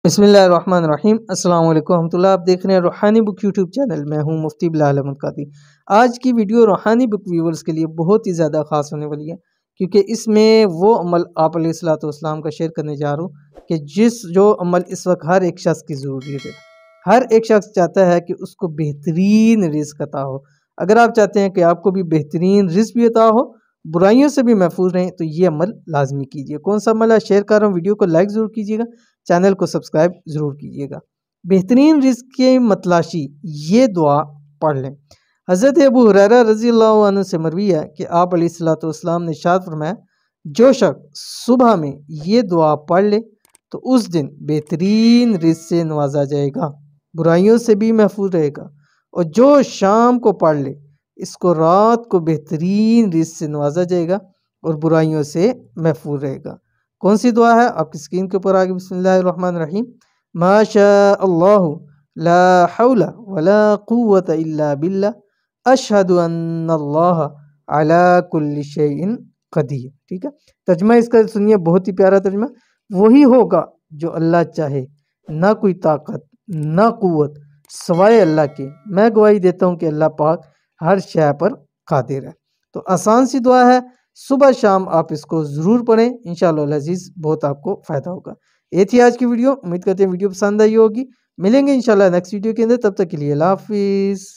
बिस्मिल्लाहिर्रहमानिर्रहीम अस्सलाम वालेकुम रहमतुल्लाह। आप देख रहे हैं रूहानी बुक यूट्यूब चैनल। मैं हूं मुफ्ती बिलाल अहमद कादी। आज की वीडियो रूहानी बुक व्यूवर्स के लिए बहुत ही ज़्यादा ख़ास होने वाली है, क्योंकि इसमें वो अमल आप अलैहिस्सलाम का शेयर करने जा रहा हूँ कि जो अमल इस वक्त हर एक शख्स की ज़रूरी है। हर एक शख्स चाहता है कि उसको बेहतरीन रिज़्क़ अता हो। अगर आप चाहते हैं कि आपको भी बेहतरीन रिज़्क़ भी अता हो, बुराइयों से भी महफूज रहें, तो ये अमल लाजमी कीजिए। कौन सा अमल है शेयर कर रहा हूँ, वीडियो को लाइक ज़रूर कीजिएगा, चैनल को सब्सक्राइब ज़रूर कीजिएगा। बेहतरीन रिज़्क़ की मतलाशी ये दुआ पढ़ लें। हज़रत अबू हुरैरा रज़ियल्लाहु अन्हु से मरवी है कि आप अलैहिस्सलाम ने इरशाद फरमाया, जो शख्स सुबह में ये दुआ पढ़ ले तो उस दिन बेहतरीन रिज़्क़ से नवाजा जाएगा, बुराइयों से भी महफूज रहेगा। और जो शाम को पढ़ ले इसको रात को बेहतरीन रिज़्क़ से नवाजा जाएगा और बुराइयों से महफूज रहेगा। कौन सी दुआ है आपकी स्क्रीन के ऊपर आगे। बिस्मिल्लाहिर्रहमानिर्रहीम। माशा अल्लाहु ला हौला वला कुव्वता इल्ला बिल्लाह अशहदु अन्नल्लाह अला कुल्ली शैइन कदीर। ठीक है, तर्जुमा इसका सुनिए, बहुत ही प्यारा तर्जुमा। वही होगा जो अल्लाह चाहे, ना कोई ताकत ना कुव्वत सवाए अल्लाह के। मैं गवाही देता हूँ कि अल्लाह पाक हर शय पर कादिर है। तो आसान सी दुआ है, सुबह शाम आप इसको ज़रूर पढ़ें, इंशाअल्लाह अज़ीज़ बहुत आपको फ़ायदा होगा। ये थी आज की वीडियो। उम्मीद करते हैं वीडियो पसंद आई होगी। मिलेंगे इंशाअल्लाह नेक्स्ट वीडियो के अंदर, तब तक के लिए अल्लाह हाफ़िज़।